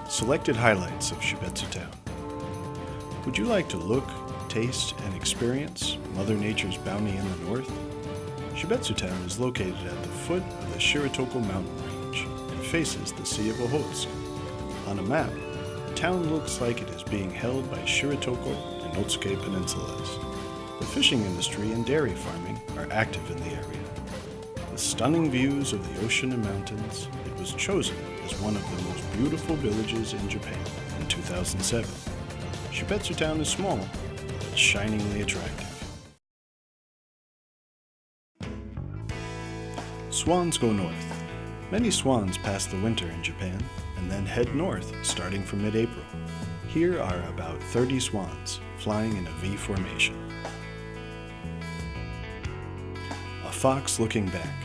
Selected highlights of Shibetsu Town. Would you like to look, taste, and experience Mother Nature's bounty in the north? Shibetsu Town is located at the foot of the Shiratoko mountain range and faces the Sea of Okhotsk. On a map, the town looks like it is being held by Shiratoko and Otsuke peninsulas. The fishing industry and dairy farming are active in the area. With stunning views of the ocean and mountains, it was chosen as one of the most beautiful villages in Japan in 2007. Shibetsu Town is small, but shiningly attractive. Swans go north. Many swans pass the winter in Japan and then head north starting from mid-April. Here are about 30 swans flying in a V formation. A fox looking back.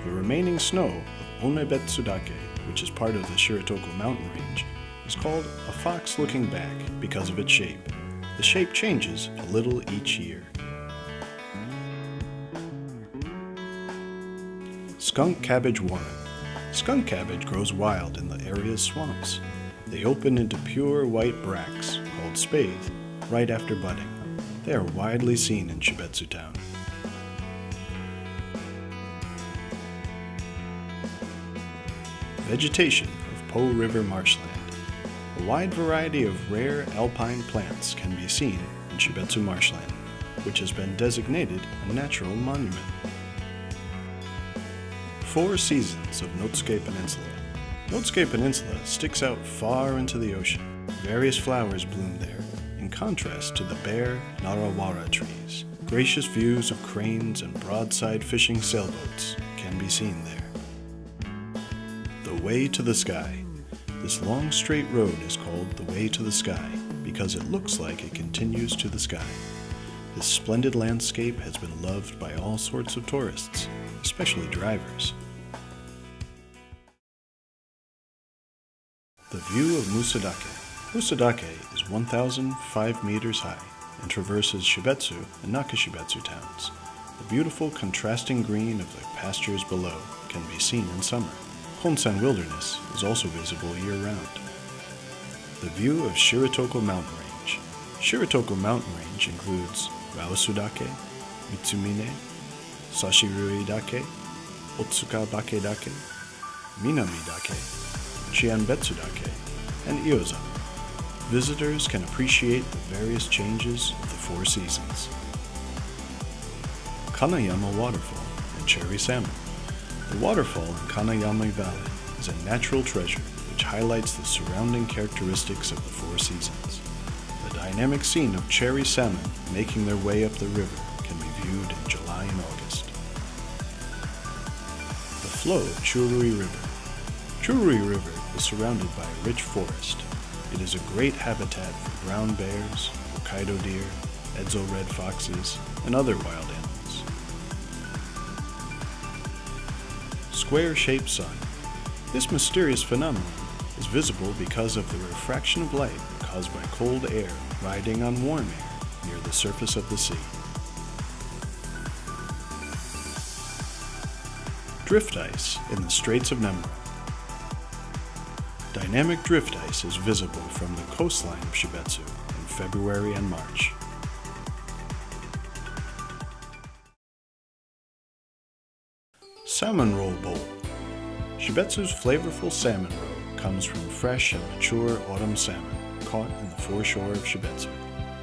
The remaining snow of Onmebetsudake, which is part of the Shiratoko mountain range, is called a fox looking back because of its shape. The shape changes a little each year. Skunk cabbage warren. Skunk cabbage grows wild in the area's swamps. They open into pure white bracts, called spathe, right after budding. They are widely seen in Shibetsu Town. Vegetation of Po River marshland. A wide variety of rare alpine plants can be seen in Shibetsu marshland, which has been designated a natural monument. Four seasons of Notsuke Peninsula. Notsuke Peninsula sticks out far into the ocean. Various flowers bloom there, in contrast to the bare Narawara trees. Gracious views of cranes and broadside fishing sailboats can be seen there. The Way to the Sky. This long straight road is called the Way to the Sky because it looks like it continues to the sky. This splendid landscape has been loved by all sorts of tourists, especially drivers. The view of Musadake. Musadake is 1,005 meters high and traverses Shibetsu and Nakashibetsu towns. The beautiful contrasting green of the pastures below can be seen in summer. Honsan Wilderness is also visible year-round. The view of Shiratoko Mountain Range. Shiratoko Mountain Range includes Raosudake, Mitsumine, Sashirui-dake, Otsuka-bake-dake, Minami-dake, Chianbetsu-dake, and Ioza. Visitors can appreciate the various changes of the four seasons. Kanayama Waterfall and Cherry Salmon. The waterfall in Kanayama Valley is a natural treasure which highlights the surrounding characteristics of the four seasons. The dynamic scene of cherry salmon making their way up the river can be viewed in July and August. The flow of Churui River. Churui River is surrounded by a rich forest. It is a great habitat for brown bears, Hokkaido deer, Edzo red foxes, and other wild animals. Square-shaped sun. This mysterious phenomenon is visible because of the refraction of light caused by cold air riding on warm air near the surface of the sea. Drift ice in the Straits of Nemuro. Dynamic drift ice is visible from the coastline of Shibetsu in February and March. Salmon Roll Bowl. Shibetsu's flavorful salmon roe comes from fresh and mature autumn salmon caught in the foreshore of Shibetsu.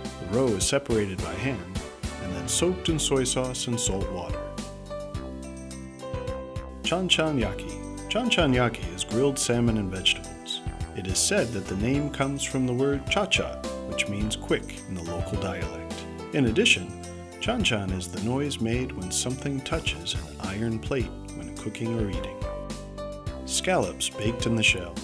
The roe is separated by hand and then soaked in soy sauce and salt water. Chanchan Yaki. Chanchan Yaki is grilled salmon and vegetables. It is said that the name comes from the word cha-cha, which means quick in the local dialect. In addition, chanchan is the noise made when something touches an iron plate when cooking or eating. Scallops baked in the shell.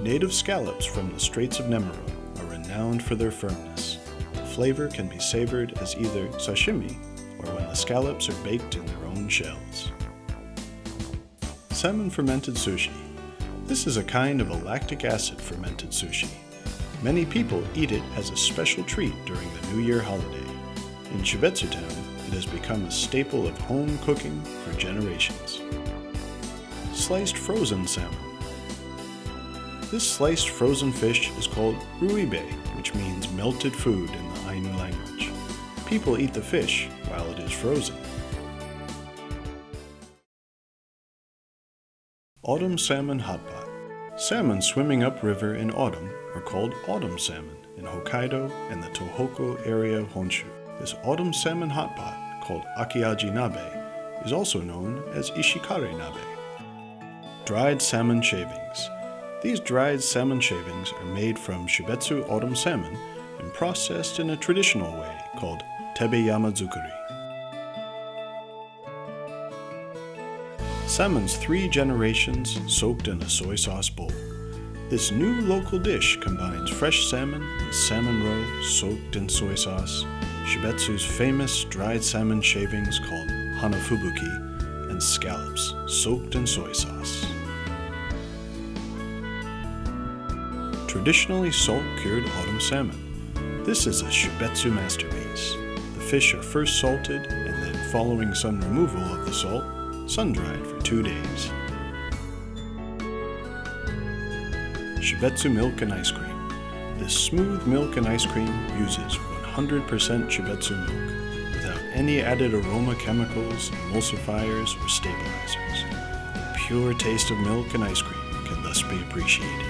Native scallops from the Straits of Nemuro are renowned for their firmness. The flavor can be savored as either sashimi or when the scallops are baked in their own shells. Salmon fermented sushi. This is a kind of a lactic acid fermented sushi. Many people eat it as a special treat during the New Year holiday. In Shibetsu Town, it has become a staple of home cooking for generations. Sliced frozen salmon. This sliced frozen fish is called ruibe, which means melted food in the Ainu language. People eat the fish while it is frozen. Autumn salmon hot pot. Salmon swimming upriver in autumn are called autumn salmon in Hokkaido and the Tohoku area of Honshu. This autumn salmon hot pot, called akiaji nabe, is also known as ishikare nabe. Dried salmon shavings. These dried salmon shavings are made from Shibetsu autumn salmon and processed in a traditional way called tebeyama zukuri. Salmon's 3 generations soaked in a soy sauce bowl. This new local dish combines fresh salmon and salmon roe soaked in soy sauce, Shibetsu's famous dried salmon shavings called hanafubuki, and scallops soaked in soy sauce. Traditionally salt-cured autumn salmon. This is a Shibetsu masterpiece. The fish are first salted and then, following some removal of the salt, sun-dried for 2 days. Shibetsu milk and ice cream. This smooth milk and ice cream uses 100% Shibetsu milk without any added aroma chemicals, emulsifiers, or stabilizers. The pure taste of milk and ice cream can thus be appreciated.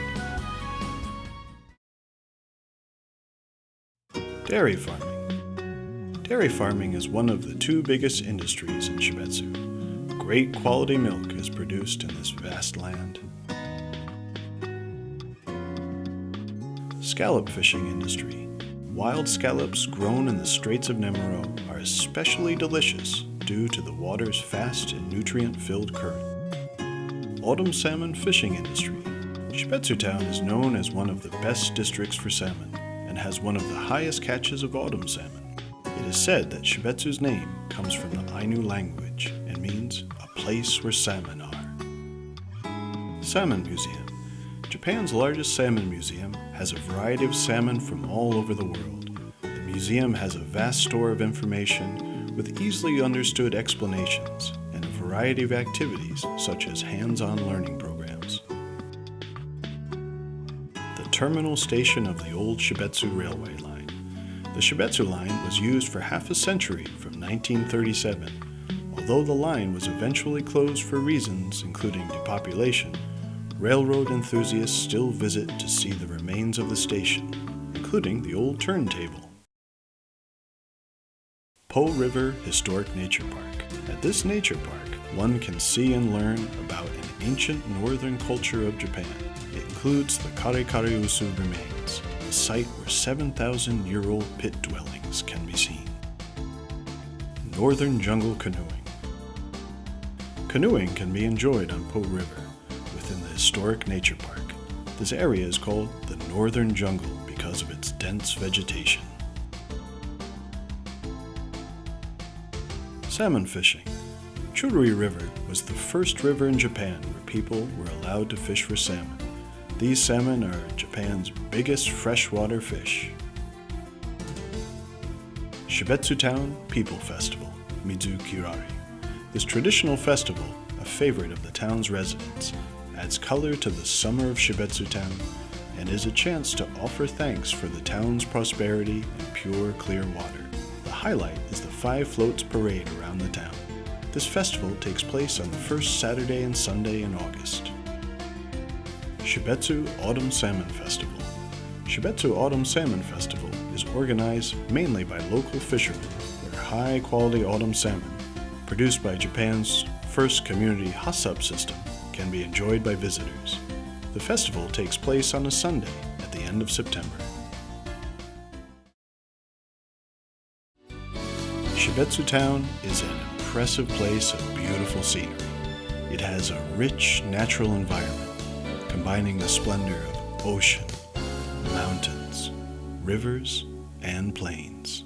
Dairy farming. Dairy farming is one of the 2 biggest industries in Shibetsu. Great quality milk is produced in this vast land. Scallop fishing industry. Wild scallops grown in the Straits of Nemuro are especially delicious due to the water's fast and nutrient-filled current. Autumn salmon fishing industry. Shibetsu Town is known as one of the best districts for salmon and has one of the highest catches of autumn salmon. It is said that Shibetsu's name comes from the Ainu language and means a place where salmon are. Salmon Museum. Japan's largest salmon museum has a variety of salmon from all over the world. The museum has a vast store of information with easily understood explanations and a variety of activities such as hands-on learning programs. The terminal station of the old Shibetsu railway line. The Shibetsu line was used for half a century from 1937. Although the line was eventually closed for reasons including depopulation, railroad enthusiasts still visit to see the remains of the station, including the old turntable. Po River Historic Nature Park. At this nature park, one can see and learn about an ancient northern culture of Japan. It includes the Kare-Kare-Usu remains, a site where 7,000-year-old pit dwellings can be seen. Northern jungle canoeing. Canoeing can be enjoyed on Po River within the historic nature park. This area is called the Northern Jungle because of its dense vegetation. Salmon fishing. Churui River was the first river in Japan where people were allowed to fish for salmon. These salmon are Japan's biggest freshwater fish. Shibetsu Town People Festival, Mizukirari. This traditional festival, a favorite of the town's residents, adds color to the summer of Shibetsu Town and is a chance to offer thanks for the town's prosperity and pure, clear water. The highlight is the 5 floats parade around the town. This festival takes place on the first Saturday and Sunday in August. Shibetsu Autumn Salmon Festival. Shibetsu Autumn Salmon Festival is organized mainly by local fishermen where high-quality autumn salmon, produced by Japan's first community hasup system, can be enjoyed by visitors. The festival takes place on a Sunday at the end of September. Shibetsu Town is an impressive place of beautiful scenery. It has a rich natural environment, combining the splendor of ocean, mountains, rivers, and plains.